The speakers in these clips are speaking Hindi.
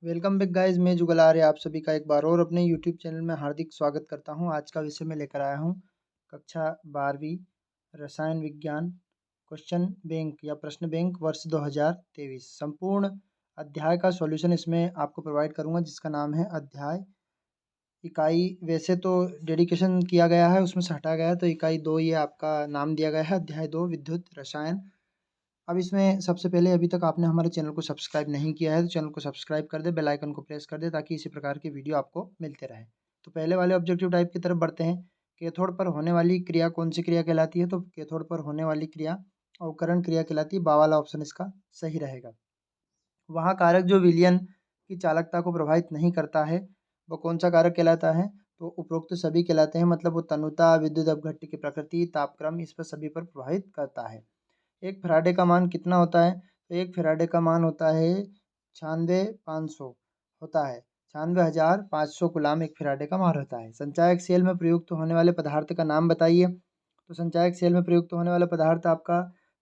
वेलकम बैक गाइस, मैं जुगल आर्य आप सभी का एक बार और अपने यूट्यूब चैनल में हार्दिक स्वागत करता हूं। आज का विषय मैं लेकर आया हूं कक्षा 12वीं रसायन विज्ञान क्वेश्चन बैंक या प्रश्न बैंक वर्ष 2023। संपूर्ण अध्याय का सॉल्यूशन इसमें आपको प्रोवाइड करूंगा, जिसका नाम है अध्याय इकाई। वैसे तो डेडिकेशन किया गया है, उसमें से हटा गया है, तो इकाई 2 ये आपका नाम दिया गया है, अध्याय 2 विद्युत रसायन। अब इसमें सबसे पहले, अभी तक आपने हमारे चैनल को सब्सक्राइब नहीं किया है तो चैनल को सब्सक्राइब कर दे, बेल आइकन को प्रेस कर दे, ताकि इसी प्रकार की वीडियो आपको मिलते रहे। तो पहले वाले ऑब्जेक्टिव टाइप की तरफ बढ़ते हैं। कैथोड पर होने वाली क्रिया कौन सी क्रिया कहलाती है? तो कैथोड पर होने वाली क्रिया अवकरण क्रिया कहलाती है। बा वाला ऑप्शन इसका सही रहेगा। वहाँ कारक जो विलयन की चालकता को प्रभावित नहीं करता है, वो कौन सा कारक कहलाता है? तो उपरोक्त सभी कहलाते हैं, मतलब वो तनुता, विद्युत अपघट्य की प्रकृति, तापक्रम, इस पर सभी पर प्रभावित करता है। एक फैराडे का मान कितना होता है? तो एक फैराडे का मान होता है 96,500 होता है। 96,500 गुलाम एक फैराडे का मान होता है। संचायक सेल में प्रयुक्त होने वाले पदार्थ का नाम बताइए। तो संचायक सेल में प्रयुक्त होने वाला पदार्थ आपका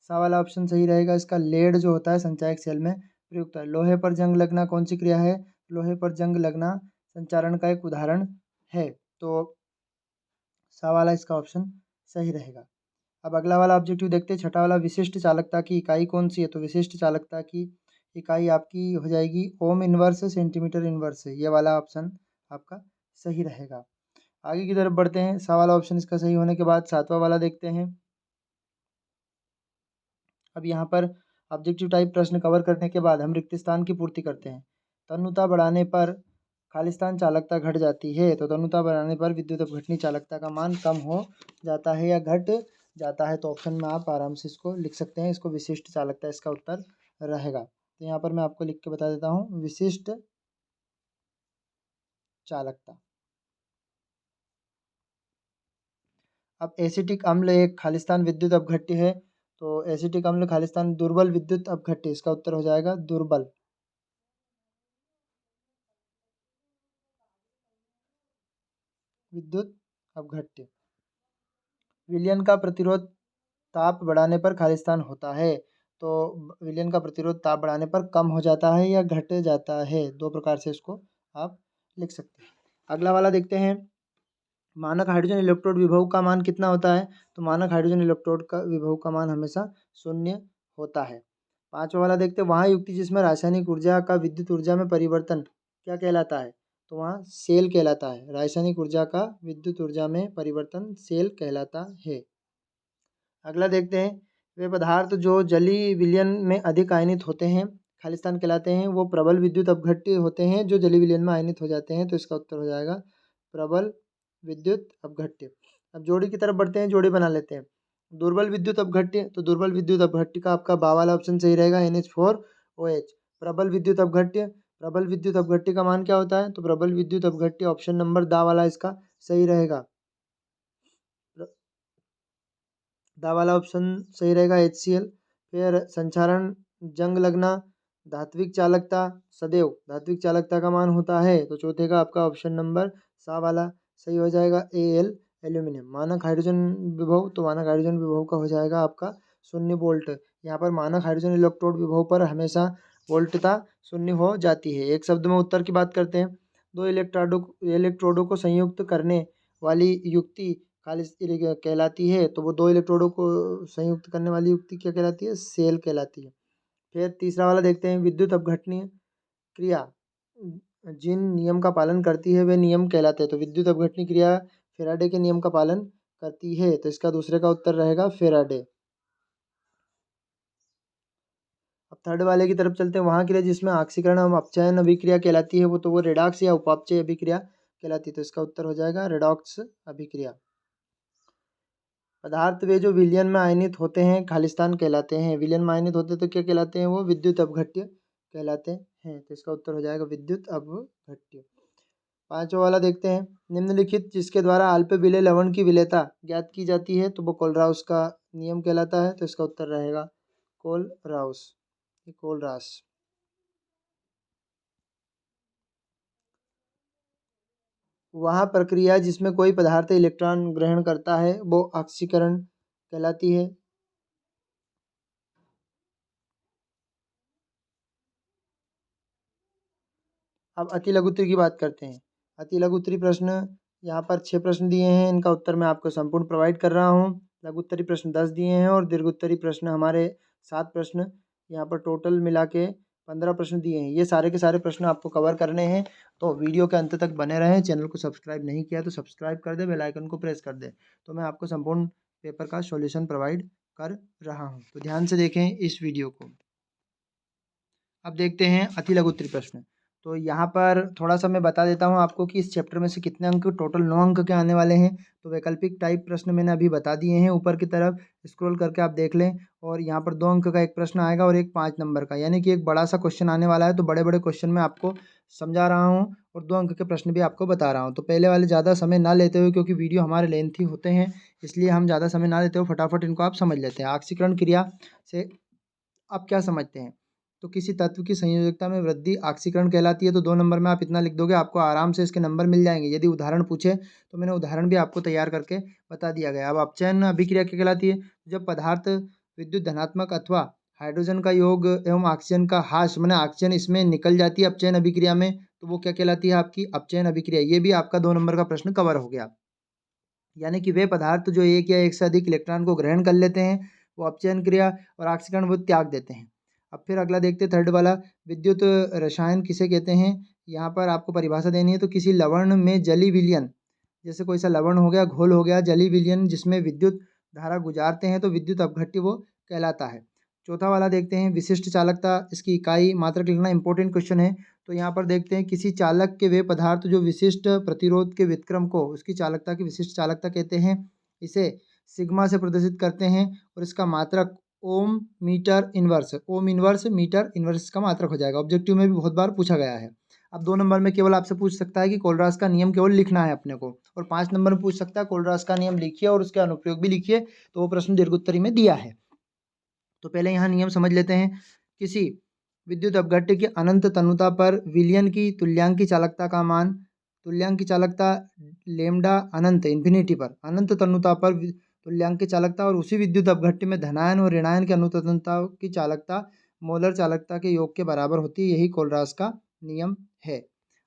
सा वाला ऑप्शन सही रहेगा। इसका लेड जो होता है संचायक सेल में प्रयुक्त है। लोहे पर जंग लगना कौन सी क्रिया है? लोहे पर जंग लगना संचारण का एक उदाहरण है। तो सा वाला इसका ऑप्शन सही रहेगा। अब अगला वाला ऑब्जेक्टिव देखते हैं। छठा वाला, विशिष्ट चालकता की इकाई कौन सी है? तो विशिष्ट चालकता की इकाई आपकी हो जाएगी ओम इनवर्स सेंटीमीटर इनवर्स। ये वाला ऑप्शन आपका सही रहेगा। आगे की तरफ बढ़ते हैं। सा वाला ऑप्शन इसका सही होने के बाद सातवां वाला देखते हैं। अब यहाँ पर ऑब्जेक्टिव टाइप प्रश्न कवर करने के बाद हम रिक्त स्थान की पूर्ति करते हैं। तन्यता बढ़ाने पर खालिस्तान चालकता घट जाती है, तो तन्यता बढ़ाने पर विद्युत अपघटनी चालकता का मान कम हो जाता है या घट जाता है। तो ऑप्शन में आप आराम से इसको लिख सकते हैं। इसको विशिष्ट चालकता इसका उत्तर रहेगा। तो यहाँ पर मैं आपको लिख के बता देता हूँ, विशिष्ट चालकता। अब एसिटिक अम्ल एक खालिस्तान विद्युत अपघट्य है, तो एसिटिक अम्ल खालिस्तान दुर्बल विद्युत अपघट्य, इसका उत्तर हो जाएगा दुर्बल विद्युत अपघट्य। विलयन का प्रतिरोध ताप बढ़ाने पर खालिस्तान होता है, तो विलयन का प्रतिरोध ताप बढ़ाने पर कम हो जाता है या घट जाता है। दो प्रकार से इसको आप लिख सकते हैं। अगला वाला देखते हैं। मानक हाइड्रोजन इलेक्ट्रोड विभव का मान कितना होता है? तो मानक हाइड्रोजन इलेक्ट्रोड का विभव का मान हमेशा 0 होता है। पांचवा वाला देखते हैं। वहाँ युक्ति जिसमें रासायनिक ऊर्जा का विद्युत ऊर्जा में परिवर्तन क्या कहलाता है? तो वहाँ सेल कहलाता है। रासायनिक ऊर्जा का विद्युत ऊर्जा में परिवर्तन सेल कहलाता है। अगला देखते हैं। वे पदार्थ जो जलीय विलयन में अधिक आयनित होते हैं खालिस्तान कहलाते हैं। वो प्रबल विद्युत अपघट्य होते हैं जो जलीय विलयन में आयनित हो जाते हैं। तो इसका उत्तर हो जाएगा प्रबल विद्युत अपघट्य। अब जोड़ी की तरफ बढ़ते हैं, जोड़ी बना लेते हैं। दुर्बल विद्युत अपघट्य, तो दुर्बल विद्युत अपघट्य का आपका बा वाला ऑप्शन सही रहेगा, NH4OH। प्रबल विद्युत अपघट्य, प्रबल विद्युत अपघट्य का मान क्या होता है? तो प्रबल विद्युत अपघट्य ऑप्शन नंबर दा वाला इसका सही रहेगा। दा वाला ऑप्शन सही रहेगा, HCl। फिर संचारण जंग लगना, धात्विक चालकता सदैव धात्विक चालकता का मान होता है, तो चौथे का आपका ऑप्शन नंबर सा वाला सही हो जाएगा, Al एल्यूमिनियम। मानक हाइड्रोजन विभव, तो मानक हाइड्रोजन विभव का हो जाएगा आपका 0 वोल्ट। यहाँ पर मानक हाइड्रोजन इलेक्ट्रोड विभव पर हमेशा वोल्टता 0 हो जाती है। एक शब्द में उत्तर की बात करते हैं। दो इलेक्ट्रोडों को संयुक्त करने वाली युक्ति खालिस कहलाती है, तो वो दो इलेक्ट्रोडों को संयुक्त करने वाली युक्ति क्या कहलाती है? सेल कहलाती है। फिर तीसरा वाला देखते हैं। विद्युत अपघटनीय क्रिया जिन नियम का पालन करती है वे नियम कहलाते हैं। तो विद्युत अपघटनीय क्रिया फेराडे के नियम का पालन करती है, तो इसका दूसरे का उत्तर रहेगा फेराडे। अब थर्ड वाले की तरफ चलते हैं। वहाँ क्रिया जिसमें ऑक्सीकरण और अपचयन अभिक्रिया कहलाती है, वो तो वो रेडॉक्स या उपापचय अभिक्रिया कहलाती है, तो इसका उत्तर हो जाएगा रेडॉक्स अभिक्रिया। पदार्थ वे जो विलयन में आयनित होते हैं खालिस्तान कहलाते हैं। विलयन में आयनित होते तो क्या कहलाते हैं? वो विद्युत अपघट्य कहलाते हैं, तो इसका उत्तर हो जाएगा विद्युत अपघट्य। पांचवा वाला देखते हैं। निम्नलिखित जिसके द्वारा अल्प विलेय लवण की विलेयता ज्ञात की जाती है, तो वो कोलराउस का नियम कहलाता है, तो इसका उत्तर रहेगा कोलराउस, कोलरास। वह प्रक्रिया जिसमें कोई पदार्थ इलेक्ट्रॉन ग्रहण करता है वो ऑक्सीकरण कहलाती है। अब अति लघु उत्तरी की बात करते हैं। अति लघु उत्तरी प्रश्न यहाँ पर 6 प्रश्न दिए हैं, इनका उत्तर मैं आपको संपूर्ण प्रोवाइड कर रहा हूँ। लघु उत्तरी प्रश्न 10 दिए हैं और दीर्घ उत्तरी प्रश्न हमारे 7 प्रश्न, यहाँ पर टोटल मिला के 15 प्रश्न दिए हैं। ये सारे के सारे प्रश्न आपको कवर करने हैं, तो वीडियो के अंत तक बने रहें। चैनल को सब्सक्राइब नहीं किया तो सब्सक्राइब कर दे, बेल आइकन को प्रेस कर दे, तो मैं आपको संपूर्ण पेपर का सॉल्यूशन प्रोवाइड कर रहा हूँ। तो ध्यान से देखें इस वीडियो को। अब देखते हैं अति लघु उत्तरी प्रश्न। तो यहाँ पर थोड़ा सा मैं बता देता हूँ आपको कि इस चैप्टर में से कितने अंक, टोटल 9 अंक के आने वाले हैं। तो वैकल्पिक टाइप प्रश्न मैंने अभी बता दिए हैं, ऊपर की तरफ स्क्रॉल करके आप देख लें। और यहाँ पर 2 अंक का एक प्रश्न आएगा और एक 5 नंबर का, यानी कि एक बड़ा सा क्वेश्चन आने वाला है। तो बड़े बड़े क्वेश्चन मैं आपको समझा रहा हूँ और 2 अंक के प्रश्न भी आपको बता रहा हूँ। तो पहले वाले ज़्यादा समय ना लेते हुए, क्योंकि वीडियो हमारे लेंथी होते हैं, इसलिए हम ज़्यादा समय ना लेते हुए फटाफट इनको आप समझ लेते हैं। ऑक्सीकरण क्रिया से आप क्या समझते हैं? तो किसी तत्व की संयोजकता में वृद्धि ऑक्सीकरण कहलाती है। तो 2 नंबर में आप इतना लिख दोगे, आपको आराम से इसके नंबर मिल जाएंगे। यदि उदाहरण पूछे तो मैंने उदाहरण भी आपको तैयार करके बता दिया गया। अब अपचयन अभिक्रिया क्या कहलाती है? जब पदार्थ विद्युत धनात्मक अथवा हाइड्रोजन का योग एवं ऑक्सीजन का हाश, मैंने ऑक्सीजन इसमें निकल जाती है अपचयन अभिक्रिया में, तो वो क्या कहलाती है? आपकी अपचयन अभिक्रिया। ये भी आपका 2 नंबर का प्रश्न कवर हो गया। यानी कि वे पदार्थ जो एक या एक से अधिक इलेक्ट्रॉन को ग्रहण कर लेते हैं, वो अपचयन क्रिया और ऑक्सीकरण वो त्याग देते हैं। अब फिर अगला देखते हैं, थर्ड वाला, विद्युत रसायन किसे कहते हैं? यहाँ पर आपको परिभाषा देनी है। तो किसी लवण में जली विलयन, जैसे कोई सा लवण हो गया, घोल हो गया, जली विलयन जिसमें विद्युत धारा गुजारते हैं, तो विद्युत अपघट्य वो कहलाता है। चौथा वाला देखते हैं, विशिष्ट चालकता, इसकी इकाई मात्रक लिखना इंपॉर्टेंट क्वेश्चन है। तो यहाँ पर देखते हैं, किसी चालक के वे पदार्थ जो विशिष्ट प्रतिरोध के व्युत्क्रम को उसकी चालकता की विशिष्ट चालकता कहते हैं, इसे सिग्मा से प्रदर्शित करते हैं और इसका मात्रक ohm metre inverse, ohm inverse metre inverse का मात्रक हो जाएगा। ऑब्जेक्टिव में भी बहुत बार पूछा गया है। अब 2 नंबर में केवल आपसे पूछ सकता है कि कोलरास का नियम केवल लिखना है अपने को, और 5 नंबर में पूछ सकता है कोलरास का नियम लिखिए और उसके अनुप्रयोग भी लिखिए। तो वो प्रश्न दीर्घोत्तरी में दिया है। तो पहले यहाँ नियम समझ लेते हैं। किसी विद्युत अपघट्य की अनंत तनुता पर विलयन की तुल्यांकी चालकता का मान, तुल्यांकी चालकता लेमडा अनंत इन्फिनिटी पर अनंत तनुता पर तुल्यांकी चालकता, और उसी विद्युत अपघट्य में धनायन और ऋणायन की अनुतनता की चालकता मोलर चालकता के योग के बराबर होती है। यही कोलरास का नियम है।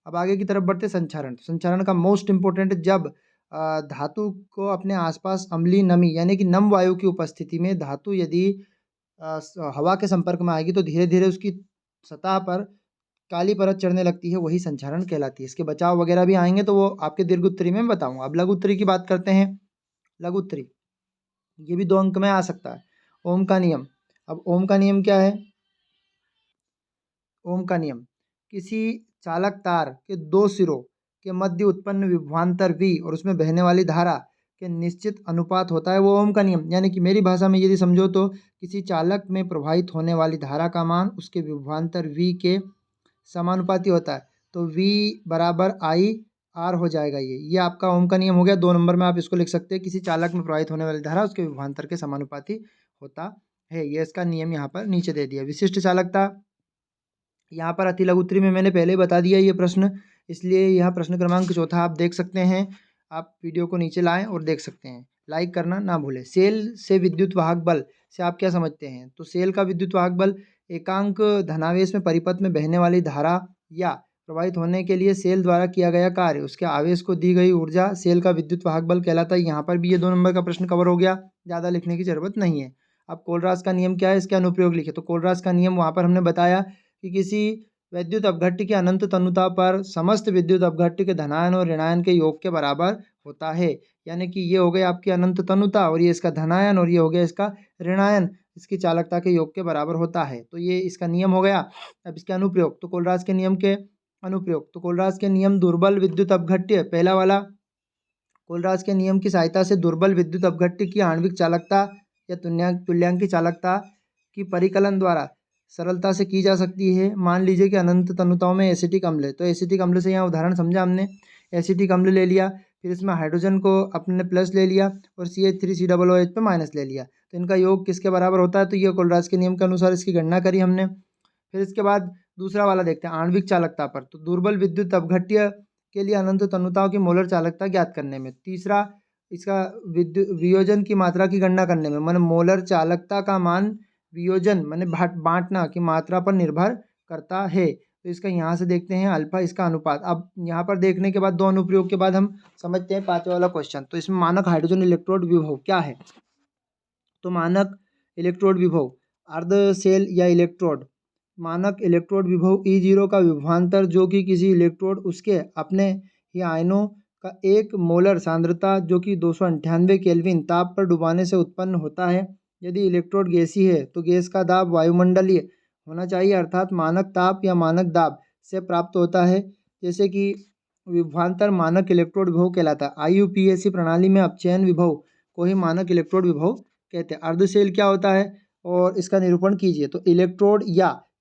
अब आगे की तरफ बढ़ते संचारण। संचारण का मोस्ट इंपॉर्टेंट, जब धातु को अपने आसपास अम्लीय नमी यानी कि नम वायु की उपस्थिति में धातु यदि हवा के संपर्क में आएगी तो धीरे धीरे उसकी सतह पर काली परत चढ़ने लगती है, वही संचारण कहलाती है। इसके बचाव वगैरह भी आएंगे तो वो आपके दीर्घ उत्तरी में बताऊंगा। अब लघु उत्तरी की बात करते हैं। लघु उत्तरी ये भी 2 अंक में आ सकता है। ओम का नियम। अब ओम का नियम क्या है? ओम का नियम, किसी चालक तार के 2 सिरों के मध्य उत्पन्न विभवांतर V और उसमें बहने वाली धारा के निश्चित अनुपात होता है, वो ओम का नियम। यानी कि मेरी भाषा में यदि समझो तो किसी चालक में प्रवाहित होने वाली धारा का मान उसके विभवांतर V के समानुपाती होता है। तो V बराबर I R हो जाएगा। ये आपका ओम का नियम हो गया। 2 नंबर में आप इसको लिख सकते हैं, किसी चालक में प्रवाहित होने वाली धारा उसके विभवांतर के समानुपाती होता है। ये इसका नियम यहाँ पर नीचे दे दिया। विशिष्ट चालकता, यहाँ पर अति लघु उत्तरी में मैंने पहले ही बता दिया ये प्रश्न, इसलिए यह प्रश्न क्रमांक चौथा आप देख सकते हैं। आप वीडियो को नीचे लाएं और देख सकते हैं। लाइक करना ना भूलें। सेल से विद्युत वाहक बल से आप क्या समझते हैं? तो सेल का विद्युत वाहक बल एकांक धनावेश में परिपथ में बहने वाली धारा या प्रवाहित होने के लिए सेल द्वारा किया गया कार्य, उसके आवेश को दी गई ऊर्जा, सेल का विद्युत वाहक बल कहलाता है। यहाँ पर भी ये 2 नंबर का प्रश्न कवर हो गया, ज़्यादा लिखने की जरूरत नहीं है। अब कोलरास का नियम क्या है, इसके अनुप्रयोग लिखे। तो कोलरास का नियम वहाँ पर हमने बताया कि किसी विद्युत अपघट्य की अनंत तनुता पर समस्त विद्युत अपघट्य के धनायन और ऋणायन के योग के बराबर होता है। यानी कि ये हो गई आपकी अनंत तनुता और ये इसका धनायन और ये हो गया इसका ऋणायन, इसकी चालकता के योग के बराबर होता है। तो ये इसका नियम हो गया। अब इसके अनुप्रयोग, तो कोलरास के नियम के अनुप्रयोग, तो कोलरास के नियम दुर्बल विद्युत अपघट्य, पहला वाला, कोलरास के नियम की सहायता से दुर्बल विद्युत अपघट्य की आणविक चालकता या तुल्यांकी चालकता की परिकलन द्वारा सरलता से की जा सकती है। मान लीजिए कि अनंत तनुताओं में एसिटिक अम्ल है, तो एसिटिक अम्ल से यहाँ उदाहरण समझा हमने। एसिटिक अम्ल ले लिया, फिर इसमें हाइड्रोजन को अपने प्लस ले लिया और CH3COOH पे माइनस ले लिया, तो इनका योग किसके बराबर होता है? तो ये कोलरास के नियम के अनुसार इसकी गणना करी हमने। फिर इसके बाद दूसरा वाला देखते हैं, आणविक चालकता पर। तो दुर्बल विद्युत अपघट्य के लिए अनंत तनुताओं की मोलर चालकता ज्ञात करने में। तीसरा, इसका वियोजन की मात्रा की गणना करने में, माने मोलर चालकता का मान वियोजन माने बांटना की मात्रा पर निर्भर करता है। तो इसका यहाँ से देखते हैं अल्फा, इसका अनुपात। अब यहाँ पर देखने के बाद दो अनुप्रयोग के बाद हम समझते हैं पांचवा वाला क्वेश्चन। तो इसमें मानक हाइड्रोजन इलेक्ट्रोड विभव क्या है? तो मानक इलेक्ट्रोड विभव अर्ध सेल या इलेक्ट्रोड, मानक इलेक्ट्रोड विभव E0 का विभवांतर जो कि किसी इलेक्ट्रोड उसके अपने ही आयनों का एक मोलर सांद्रता जो कि 298 केल्विन ताप पर डुबाने से उत्पन्न होता है। यदि इलेक्ट्रोड गैसीय है तो गैस का दाब वायुमंडलीय होना चाहिए, अर्थात मानक ताप या मानक दाब से प्राप्त होता है। जैसे कि विभवांतर मानक इलेक्ट्रोड विभव कहलाता है। IUPAC प्रणाली में अपचयन विभव को ही मानक इलेक्ट्रोड विभव कहते हैं। अर्धसेल क्या होता है और इसका निरूपण कीजिए। तो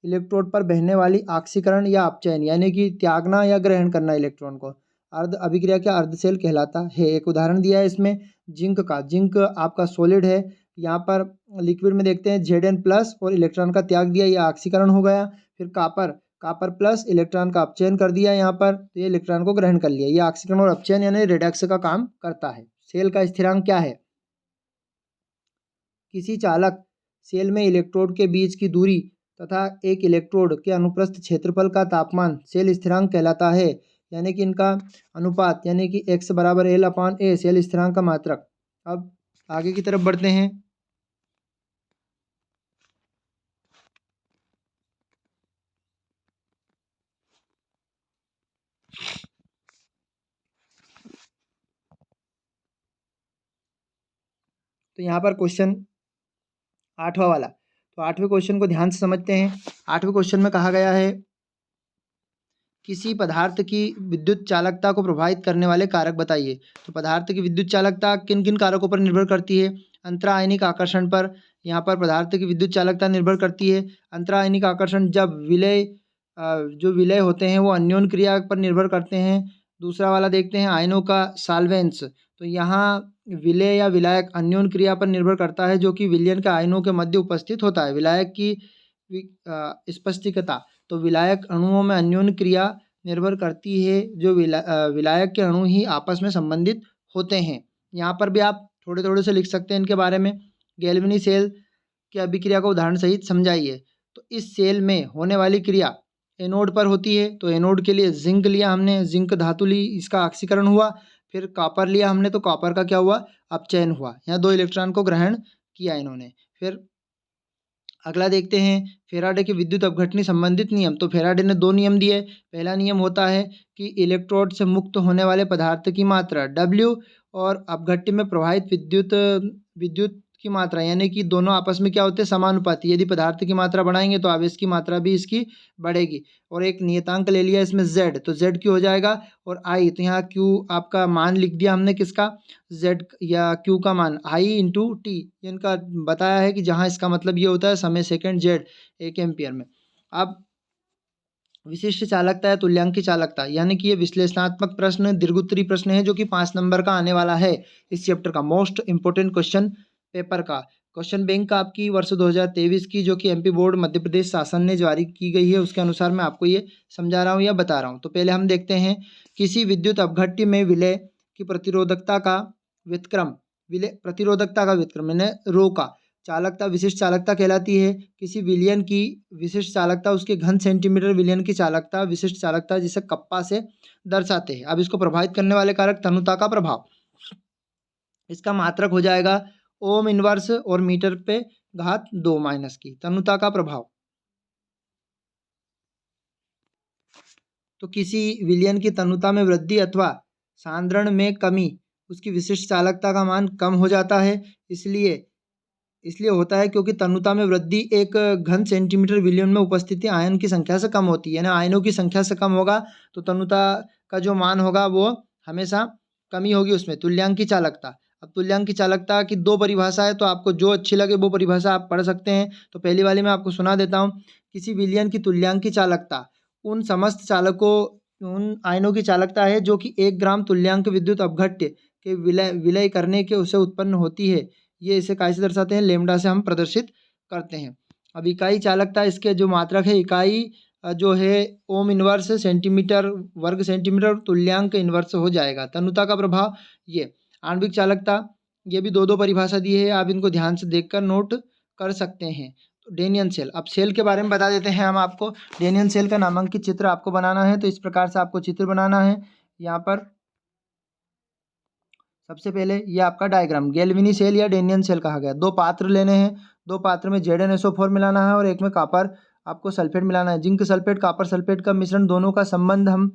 इलेक्ट्रोड पर बहने वाली ऑक्सीकरण या अपचयन यानी कि त्यागना या ग्रहण करना इलेक्ट्रॉन को अर्ध अभिक्रिया क्या अर्धसेल कहलाता है। एक उदाहरण दिया है इसमें जिंक का। जिंक आपका सॉलिड है, यहाँ पर लिक्विड में देखते हैं Zn+ और इलेक्ट्रॉन का त्याग दिया, यह ऑक्सीकरण हो गया। फिर कापर प्लस इलेक्ट्रॉन का अपचयन कर दिया यहाँ पर, तो ये इलेक्ट्रॉन को ग्रहण कर लिया। ये ऑक्सीकरण और अपचयन यानी रिडक्स का काम करता है। सेल का स्थिरांक क्या है? किसी चालक सेल में इलेक्ट्रोड के बीच की दूरी तथा एक इलेक्ट्रोड के अनुप्रस्थ क्षेत्रफल का तापमान सेल स्थिरांक कहलाता है। यानी कि इनका अनुपात यानी कि x = L/A सेल स्थिरांक का मात्रक। अब आगे की तरफ बढ़ते हैं। तो यहाँ पर क्वेश्चन 8वां वाला, तो 8वें क्वेश्चन को ध्यान से समझते हैं। 8वें क्वेश्चन में कहा गया है किसी पदार्थ की विद्युत चालकता को प्रभावित करने वाले कारक बताइए। तो पदार्थ की विद्युत चालकता किन किन कारकों पर निर्भर करती है? अंतरायनिक आकर्षण पर। यहाँ पर पदार्थ की विद्युत चालकता निर्भर करती है। अंतरायनिक आकर्षण जब जो विलय होते हैं वो अन्योन क्रिया पर निर्भर करते हैं। दूसरा वाला देखते हैं आयनों का सॉल्वेंस। तो यहाँ विलय या विलायक अन्योन क्रिया पर निर्भर करता है जो कि विलयन के आयनों के मध्य उपस्थित होता है। विलायक की स्पष्टिकता, तो विलायक अणुओं में अन्योन क्रिया निर्भर करती है जो विलायक के अणु ही आपस में संबंधित होते हैं। यहाँ पर भी आप थोड़े थोड़े से लिख सकते हैं इनके बारे में। गैल्वेनी सेल की अभिक्रिया को उदाहरण सहित समझाइए। तो इस सेल में होने वाली क्रिया एनोड पर होती है। तो एनोड के लिए जिंक लिया हमने, जिंक धातु ली, इसका ऑक्सीकरण हुआ। फिर कॉपर लिया हमने, तो कॉपर का क्या हुआ? अपचयन हुआ। यहाँ 2 इलेक्ट्रॉन को ग्रहण किया इन्होंने। फिर अगला देखते हैं फेराडे के विद्युत अपघटनी संबंधित नियम। तो फेराडे ने 2 नियम दिए। पहला नियम होता है कि इलेक्ट्रोड से मुक्त होने वाले पदार्थ की मात्रा W और अपघट्य में प्रवाहित विद्युत की मात्रा यानी कि दोनों आपस में क्या होते हैं? समानुपाती। यदि पदार्थ की मात्रा बढ़ाएंगे तो आवेश की मात्रा भी इसकी बढ़ेगी। और एक नियतांक ले लिया इसमें Z, तो Z क्यों हो जाएगा? और I, तो यहाँ Q आपका मान लिख दिया हमने, किसका? Z या Q का मान I/T। इनका बताया है कि जहाँ इसका मतलब ये होता है समय सेकंड Z 1 एम्पियर में। अब विशिष्ट चालकता या तुल्यांकी चालकता, यानी कि ये विश्लेषणात्मक प्रश्न, दीर्घोत्तरीय प्रश्न है जो कि 5 नंबर का आने वाला है इस चैप्टर का। मोस्ट इंपोर्टेंट क्वेश्चन पेपर का क्वेश्चन बैंक आपकी वर्ष 2023 की जो कि MP बोर्ड मध्य प्रदेश शासन ने जारी की गई है, उसके अनुसार मैं आपको ये समझा रहा हूँ या बता रहा हूँ। तो पहले हम देखते हैं किसी विद्युत अपघट्य में विलय की प्रतिरोधकता का व्युत्क्रम, प्रतिरोधकता का व्युत्क्रम मैंने रो का चालकता विशिष्ट चालकता कहलाती है। किसी विलयन की विशिष्ट चालकता उसके घन सेंटीमीटर विलयन की चालकता विशिष्ट चालकता जिसे कप्पा से दर्शाते हैं। अब इसको प्रभावित करने वाले कारक तनुता का प्रभाव, इसका मात्रक हो जाएगा ओम इनवर्स और मीटर पे घात 2 माइनस की। तनुता का प्रभाव, तो किसी विलयन की तनुता में वृद्धि अथवा सांद्रण में कमी उसकी विशिष्ट चालकता का मान कम हो जाता है। इसलिए होता है क्योंकि तनुता में वृद्धि एक घन सेंटीमीटर विलयन में उपस्थिति आयन की संख्या से कम होती है ना। आयनों की संख्या से कम होगा तो तनुता का जो मान होगा वो हमेशा कमी होगी उसमें। तुल्यांकी चालकता, अब तुल्यांकी चालकता की 2 परिभाषा है, तो आपको जो अच्छी लगे वो परिभाषा आप पढ़ सकते हैं। तो पहली वाली मैं आपको सुना देता हूँ। किसी विलयन की तुल्यांकी चालकता उन समस्त चालकों उन आयनों की चालकता है जो कि 1 ग्राम तुल्यांक विद्युत अपघट्य के विलय करने के उसे उत्पन्न होती है। ये इसे कैसे दर्शाते हैं? लैम्डा से हम प्रदर्शित करते हैं। अब इकाई चालकता, इसके जो मात्रक है इकाई जो है ओम इनवर्स सेंटीमीटर वर्ग सेंटीमीटर, तुल्यांक इनवर्स हो जाएगा। तनुता का प्रभाव, ये आणविक चालकता, ये भी 2 परिभाषा दी है, आप इनको ध्यान से देखकर नोट कर सकते हैं। डेनियन सेल। अब सेल के बारे में बता देते हैं हम आपको। डेनियन सेल का नामांकित चित्र आपको बनाना है, तो इस प्रकार से आपको चित्र बनाना है। यहाँ पर सबसे पहले ये आपका डायग्राम, गैल्वेनी सेल या डेनियन सेल कहा गया। दो पात्र लेने हैं, दो पात्र में ZnSO4 मिलाना है और एक में कॉपर आपको सल्फेट मिलाना है। जिंक सल्फेट कॉपर सल्फेट का मिश्रण, दोनों का संबंध हम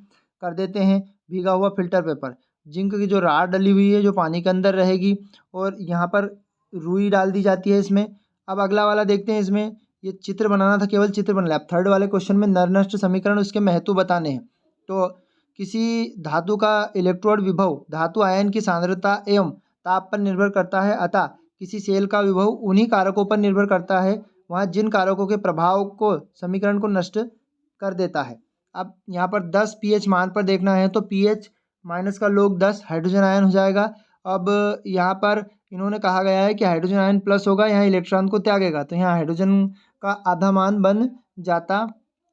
कर देते हैं भीगा हुआ फिल्टर पेपर। जिंक की जो राड डली हुई है जो पानी के अंदर रहेगी, और यहाँ पर रुई डाल दी जाती है इसमें। अब अगला वाला देखते हैं। इसमें ये चित्र बनाना था, केवल चित्र बना लिया। अब थर्ड वाले क्वेश्चन में नर नष्ट समीकरण, उसके महत्व बताने हैं। तो किसी धातु का इलेक्ट्रोड विभव धातु आयन की सांद्रता एवं ताप पर निर्भर करता है, अतः किसी सेल का विभव उन्हीं कारकों पर निर्भर करता है वहाँ जिन कारकों के प्रभाव को समीकरण को नष्ट कर देता है। अब यहाँ पर 10 pH मान पर देखना है, तो pH माइनस का log 10 हाइड्रोजन आयन हो जाएगा। अब यहाँ पर इन्होंने कहा गया है कि हाइड्रोजन आयन प्लस होगा, यहाँ इलेक्ट्रॉन को त्यागेगा, तो यहाँ हाइड्रोजन का आधा मान बन जाता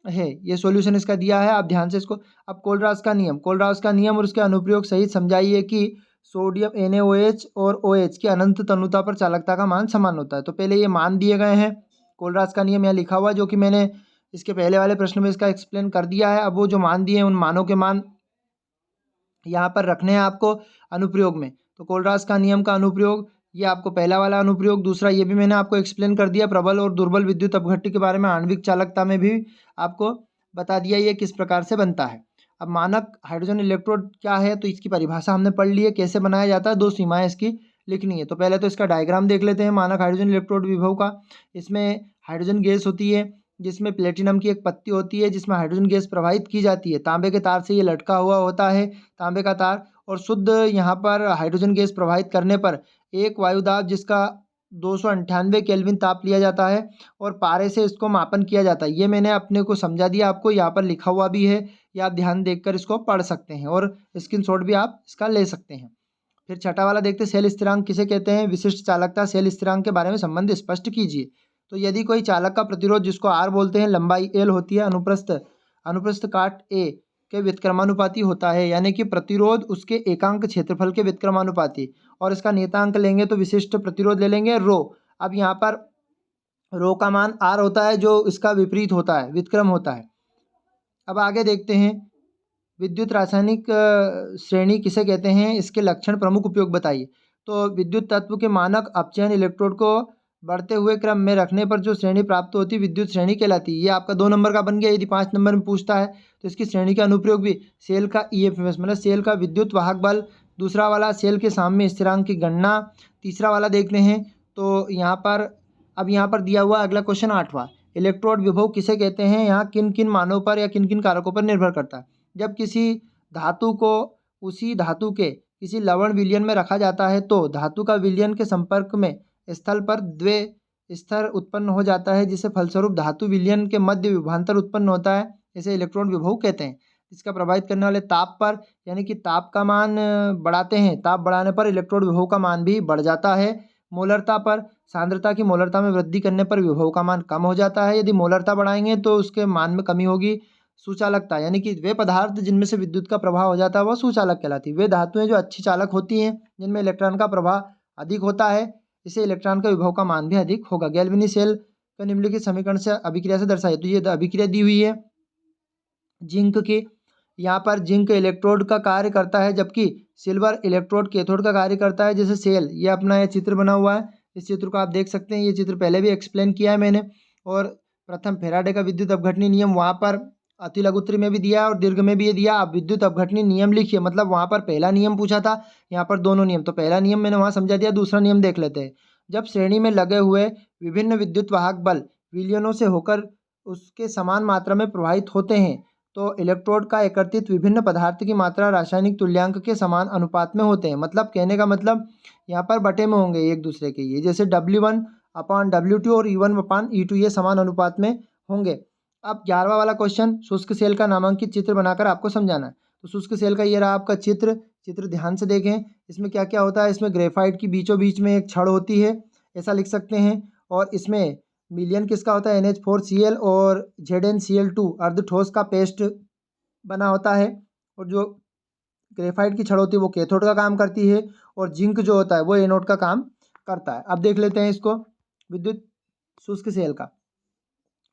है। ये सॉल्यूशन इसका दिया है, आप ध्यान से इसको। अब कोलरास का नियम, कोलरास का नियम और उसके अनुप्रयोग सहित समझाइए कि सोडियम NaOH और OH की अनंत तनुता पर चालकता का मान समान होता है। तो पहले ये मान दिए गए हैं, कोलरास का नियम यहाँ लिखा हुआ है, जो कि मैंने इसके पहले वाले प्रश्न में इसका एक्सप्लेन कर दिया है। अब वो जो मान दिए हैं उन मानों के मान यहाँ पर रखने हैं आपको अनुप्रयोग में। तो कोलरास का नियम का अनुप्रयोग, ये आपको पहला वाला अनुप्रयोग। दूसरा ये भी मैंने आपको एक्सप्लेन कर दिया, प्रबल और दुर्बल विद्युत अपघट्य के बारे में, आणविक चालकता में भी आपको बता दिया ये किस प्रकार से बनता है। अब मानक हाइड्रोजन इलेक्ट्रोड क्या है, तो इसकी परिभाषा हमने पढ़ ली है, कैसे बनाया जाता है, दो सीमाएं इसकी लिखनी है। तो पहले तो इसका डायग्राम देख लेते हैं मानक हाइड्रोजन इलेक्ट्रोड विभव का। इसमें हाइड्रोजन गैस होती है, जिसमें प्लेटिनम की एक पत्ती होती है जिसमें हाइड्रोजन गैस प्रवाहित की जाती है। तांबे के तार से ये लटका हुआ होता है, तांबे का तार। और शुद्ध यहाँ पर हाइड्रोजन गैस प्रवाहित करने पर एक वायुदाब जिसका 298 केल्विन ताप लिया जाता है, और पारे से इसको मापन किया जाता है। ये मैंने अपने को समझा दिया, आपको यहाँ पर लिखा हुआ भी है, या आप ध्यान देखकर इसको पढ़ सकते हैं और स्क्रीनशॉट भी आप इसका ले सकते हैं। फिर छठा वाला देखते हैं, सेल स्थिरांक किसे कहते हैं। विशिष्ट चालकता सेल स्थिरांक के बारे में संबंध स्पष्ट कीजिए। तो यदि कोई चालक का प्रतिरोध, जिसको R बोलते हैं, लंबाई L होती है, अनुप्रस्थ काट A के व्युत्क्रमानुपाती होता है, यानी कि प्रतिरोध उसके एकांक क्षेत्रफल के व्युत्क्रमानुपाती। और इसका नियतांक लेंगे तो विशिष्ट प्रतिरोध ले लेंगे रो। अब यहाँ पर रो का मान R होता है, जो इसका विपरीत होता है, व्युत्क्रम होता है। अब आगे देखते हैं, विद्युत रासायनिक श्रेणी किसे कहते हैं, इसके लक्षण प्रमुख उपयोग बताइए। तो विद्युत तत्व के मानक अपचयन इलेक्ट्रोड को बढ़ते हुए क्रम में रखने पर जो श्रेणी प्राप्त होती है विद्युत श्रेणी कहलाती है। ये आपका 2 नंबर का बन गया। यदि 5 नंबर में पूछता है तो इसकी श्रेणी का अनुप्रयोग भी, सेल का EFMS मतलब सेल का विद्युत वाहक बल। दूसरा वाला सेल के साम्य स्थिरांक की गणना। तीसरा वाला देखते हैं, तो यहाँ पर अब यहाँ पर दिया हुआ अगला क्वेश्चन 8वां, इलेक्ट्रोड विभव किसे कहते हैं। यहाँ किन किन मानों पर या किन किन कारकों पर निर्भर करता है। जब किसी धातु को उसी धातु के किसी लवण विलयन में रखा जाता है, तो धातु का विलयन के संपर्क में स्थल पर द्वे स्तर उत्पन्न हो जाता है, जिससे फलस्वरूप धातु विलयन के मध्य विभवांतर उत्पन्न होता है। इसे इलेक्ट्रॉन विभव कहते हैं। इसका प्रभावित करने वाले ताप पर, यानी कि ताप का मान बढ़ाते हैं, ताप बढ़ाने पर इलेक्ट्रोड विभव का मान भी बढ़ जाता है। मोलरता पर, सांद्रता की मोलरता में वृद्धि करने पर विभव का मान कम हो जाता है। यदि मोलरता बढ़ाएंगे तो उसके मान में कमी होगी। सुचालकता, यानी कि वे पदार्थ जिनमें से विद्युत का प्रभाव हो जाता है वह सुचालक कहलाती है। वे धातुएं जो अच्छी चालक होती हैं, जिनमें इलेक्ट्रॉन का प्रभाव अधिक होता है, इसे इलेक्ट्रॉन का विभव का मान भी अधिक होगा। गैल्वेनी सेल का निम्नलिखित समीकरण से अभिक्रिया से दर्शाइए। तो ये अभिक्रिया दी हुई है जिंक की। यहाँ पर जिंक इलेक्ट्रोड का कार्य करता है, जबकि सिल्वर इलेक्ट्रोड कैथोड का कार्य करता है। जैसे सेल, ये अपना ये चित्र बना हुआ है, इस चित्र को आप देख सकते हैं। ये चित्र पहले भी एक्सप्लेन किया है मैंने। और प्रथम फैराडे का विद्युत अपघटनी नियम वहाँ पर अति लघुत्तरी में भी दिया और दीर्घ में भी ये दिया। आप विद्युत अपघटनी नियम लिखिए, मतलब वहाँ पर पहला नियम पूछा था, यहाँ पर दोनों नियम। तो पहला नियम मैंने वहाँ समझा दिया, दूसरा नियम देख लेते हैं। जब श्रेणी में लगे हुए विभिन्न विद्युत वाहक बल विलयनों से होकर उसके समान मात्रा में प्रवाहित होते हैं, तो इलेक्ट्रोड का एकत्रित विभिन्न पदार्थ की मात्रा रासायनिक तुल्यांक के समान अनुपात में होते हैं। मतलब कहने का मतलब यहाँ पर बटे में होंगे एक दूसरे के। ये जैसे W1/W2 और E1/E2 ये समान अनुपात में होंगे। अब 11वां वाला क्वेश्चन, शुष्क सेल का नामांकित चित्र बनाकर आपको समझाना है। तो शुष्क सेल का ये रहा आपका चित्र ध्यान से देखें। इसमें क्या क्या होता है, इसमें ग्रेफाइट की बीचों बीच में एक छड़ होती है, ऐसा लिख सकते हैं। और इसमें मिलियन किसका होता है, NH4Cl और ZnCl2 अर्ध ठोस का पेस्ट बना होता है। और जो ग्रेफाइट की छड़ होती है वो कैथोड का काम करती है, और जिंक जो होता है वो एनोड का काम करता है। अब देख लेते हैं इसको, विद्युत शुष्क सेल का।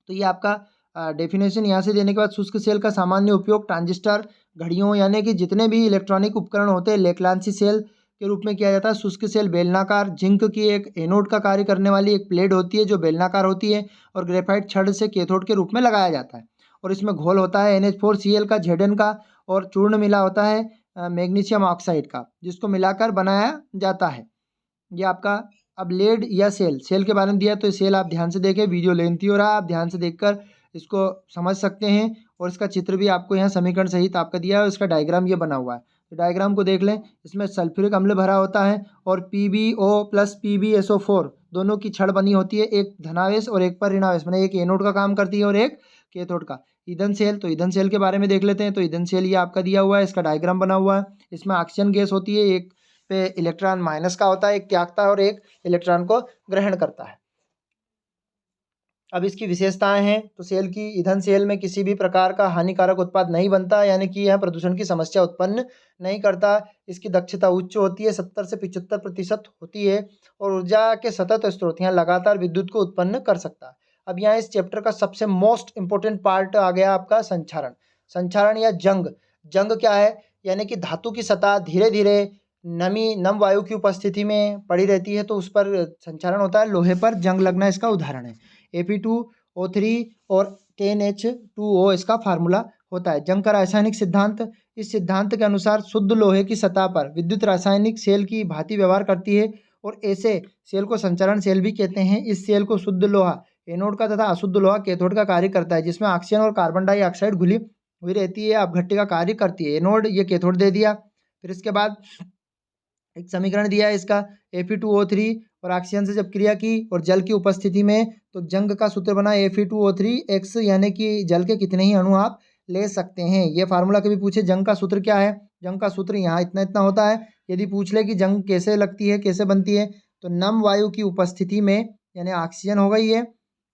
तो ये आपका डेफिनेशन यहाँ से देने के बाद शुष्क सेल का सामान्य उपयोग ट्रांजिस्टर, घड़ियों यानी कि जितने भी इलेक्ट्रॉनिक उपकरण होते हैं लेक्लांसी सेल के रूप में किया जाता है। शुष्क सेल बेलनाकार, जिंक की एक एनोड का कार्य करने वाली एक प्लेट होती है जो बेलनाकार होती है और ग्रेफाइट छड़ से कैथोड के रूप में लगाया जाता है और इसमें घोल होता है NH4Cl का, Zn का और चूर्ण मिला होता है मैग्नीशियम ऑक्साइड का, जिसको मिलाकर बनाया जाता है। ये आपका अब लेड या सेल के बारे में दिया है, तो सेल आप ध्यान से देखें, वीडियो लेंथी हो रहा है, आप ध्यान से देखकर इसको समझ सकते हैं और इसका चित्र भी आपको यहाँ समीकरण सहित आपका दिया है और इसका डायग्राम ये बना हुआ है। तो डायग्राम को देख लें, इसमें सल्फ्यूरिक अम्ल भरा होता है और PbO प्लस PbSO4 दोनों की छड़ बनी होती है, एक धनावेश और एक पर ऋणावेश, मैंने एक एनोड का काम करती है और एक कैथोड का। ईंधन सेल, तो ईंधन सेल के बारे में देख लेते हैं। तो ईंधन सेल ये आपका दिया हुआ है, इसका डायग्राम बना हुआ है। इसमें ऑक्सीजन गैस होती है, एक पे इलेक्ट्रॉन माइनस का होता है, एक त्यागता है और एक इलेक्ट्रॉन को ग्रहण करता है। अब इसकी विशेषताएं हैं, तो सेल की ईंधन सेल में किसी भी प्रकार का हानिकारक उत्पाद नहीं बनता, यानी कि यह प्रदूषण की समस्या उत्पन्न नहीं करता। इसकी दक्षता उच्च होती है, 70 से 75% होती है और ऊर्जा के सतत स्रोत यहाँ लगातार विद्युत को उत्पन्न कर सकता है। अब यहाँ इस चैप्टर का सबसे मोस्ट इंपॉर्टेंट पार्ट आ गया आपका संक्षारण। संक्षारण या जंग क्या है, यानी कि धातु की सतह धीरे धीरे नम वायु की उपस्थिति में पड़ी रहती है, तो उस पर संक्षारण होता है। लोहे पर जंग लगना इसका उदाहरण है। Fe2O3 और 10H2O इसका फार्मूला होता है। जंग का रासायनिक सिद्धांत, इस सिद्धांत के अनुसार शुद्ध लोहे की सतह पर विद्युत रासायनिक सेल की भांति व्यवहार करती है और ऐसे सेल को संचरण सेल भी कहते हैं। इस सेल को शुद्ध लोहा एनोड का तथा अशुद्ध लोहा कैथोड का कार्य करता है, जिसमें ऑक्सीजन और कार्बन डाइऑक्साइड घुली हुई रहती है, अपघट्य का कार्य करती है। एनोड ये कैथोड दे दिया। फिर इसके बाद एक समीकरण दिया है इसका, Fe2O3 और ऑक्सीजन से जब क्रिया की और जल की उपस्थिति में, तो जंग का सूत्र बना Fe2O3x, यानी कि जल के कितने ही अणु आप ले सकते हैं। ये फार्मूला कभी पूछे जंग का सूत्र क्या है, जंग का सूत्र यहाँ इतना इतना होता है। यदि पूछ ले कि जंग कैसे लगती है, कैसे बनती है, तो नम वायु की उपस्थिति में, यानी ऑक्सीजन हो गई है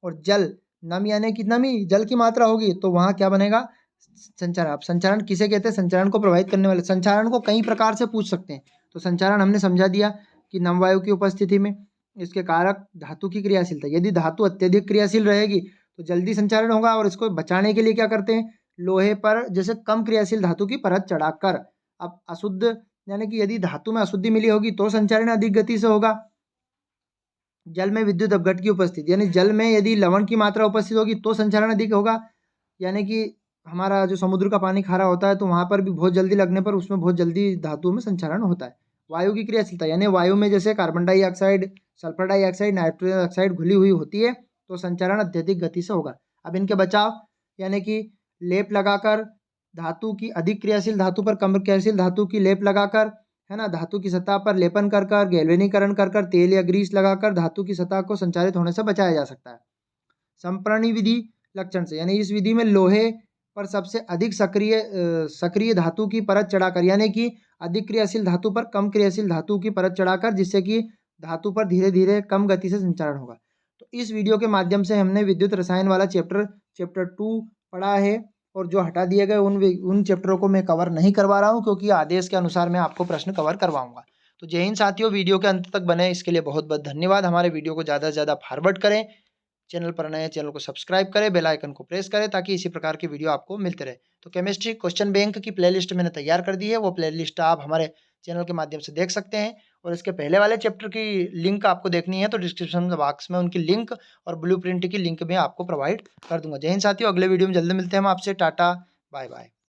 और जल, नम यानी कि नमी, जल की मात्रा होगी, तो वहाँ क्या बनेगा, संचारण। अब संचारण किसे कहते हैं, संचारण को प्रभावित करने वाले। संचारण को कई प्रकार से पूछ सकते हैं, तो संचारण हमने समझा दिया कि नम वायु की उपस्थिति में इसके कारक धातु की क्रियाशीलता, यदि धातु अत्यधिक क्रियाशील रहेगी तो जल्दी संचारण होगा और इसको बचाने के लिए क्या करते हैं, लोहे पर जैसे कम क्रियाशील धातु की परत चढ़ाकर। अब अशुद्ध, यानी कि यदि धातु में अशुद्धि मिली होगी तो संचारण अधिक गति से होगा। जल में विद्युत अपघट्य की उपस्थिति, यानी जल में यदि लवण की मात्रा उपस्थित होगी तो संचारण अधिक होगा। यानी कि हमारा जो समुद्र का पानी खारा होता है तो वहाँ पर भी बहुत जल्दी लगने पर उसमें बहुत जल्दी धातु में संचारण होता है। वायु की क्रियाशीलता, यानी वायु में जैसे carbon dioxide, sulphur dioxide, nitrogen oxide घुली हुई होती है, तो संचारण अत्यधिक गति से होगा। अब इनके बचाव, यानी कि लेप लगाकर, धातु की अधिक क्रियाशील धातु पर कम क्रियाशील धातु की लेप लगाकर, है ना, धातु की सतह पर लेपन कर कर, गैल्वेनीकरण कर कर, तेल या ग्रीस लगाकर धातु की सतह को संचारित होने से बचाया जा सकता है। संप्रणि विधि लक्षण से, यानी इस विधि में लोहे पर सबसे अधिक सक्रिय धातु की परत चढ़ाकर, यानी कि अधिक क्रियाशील धातु पर कम क्रियाशील धातु की परत चढ़ाकर, जिससे कि धातु पर धीरे धीरे कम गति से संचारण होगा। तो इस वीडियो के माध्यम से हमने विद्युत रसायन वाला चैप्टर 2 पढ़ा है और जो हटा दिए गए उन चैप्टरों को मैं कवर नहीं करवा रहा हूँ, क्योंकि आदेश के अनुसार मैं आपको प्रश्न कवर करवाऊंगा। तो जय हिंद साथियों, वीडियो के अंत तक बने इसके लिए बहुत बहुत धन्यवाद। हमारे वीडियो को ज़्यादा से ज़्यादा फॉरवर्ड करें, चैनल पर नए चैनल को सब्सक्राइब करें, बेल आइकन को प्रेस करें, ताकि इसी प्रकार की वीडियो आपको मिलते रहे। तो केमिस्ट्री क्वेश्चन बैंक की प्लेलिस्ट मैंने तैयार कर दी है, वो प्लेलिस्ट आप हमारे चैनल के माध्यम से देख सकते हैं और इसके पहले वाले चैप्टर की लिंक आपको देखनी है तो डिस्क्रिप्शन बॉक्स में उनकी लिंक और ब्लूप्रिंट की लिंक भी आपको प्रोवाइड कर दूंगा। जय हिंद साथियों, अगले वीडियो में जल्दी मिलते हैं हम आपसे। Tata, bye bye.